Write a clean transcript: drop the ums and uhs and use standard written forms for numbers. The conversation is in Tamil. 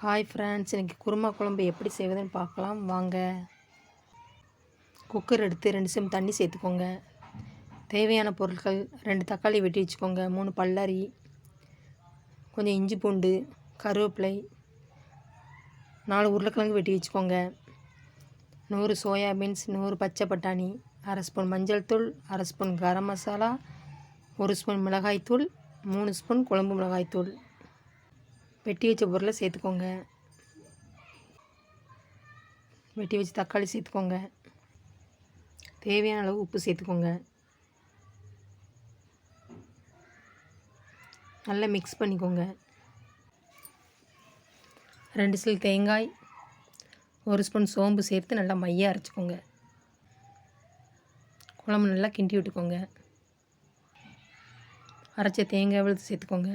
ஹாய் ஃப்ரெண்ட்ஸ், இன்றைக்கி குருமா குழம்பு எப்படி செய்வதுன்னு பார்க்கலாம் வாங்க. குக்கர் எடுத்து 2 ஸ்பூன் தண்ணி சேர்த்துக்கோங்க. தேவையான பொருட்கள் 2 தக்காளி வெட்டி வச்சுக்கோங்க, 3 பல்லரி, கொஞ்சம் இஞ்சி பூண்டு, கருவேப்பிலை, 4 உருளைக்கிழங்கு வெட்டி வச்சுக்கோங்க, 100 சோயாபீன்ஸ், 100 பச்சை பட்டாணி, 1/2 ஸ்பூன் மஞ்சள் தூள், 1/2 ஸ்பூன் கரம் மசாலா, 1 ஸ்பூன் மிளகாய்த்தூள், 3 ஸ்பூன் குழம்பு மிளகாய்த்தூள். வெட்டி வச்ச பொருளை சேர்த்துக்கோங்க. வெட்டி வச்சு தக்காளி சேர்த்துக்கோங்க. தேவையான அளவு உப்பு சேர்த்துக்கோங்க. நல்லா மிக்ஸ் பண்ணிக்கோங்க. 2 சில் தேங்காய், 1 ஸ்பூன் சோம்பு சேர்த்து நல்லா மையாக அரைச்சிக்கோங்க. குழம்பு நல்லா கிண்டி விட்டுக்கோங்க. அரைச்ச தேங்காய் சேர்த்துக்கோங்க.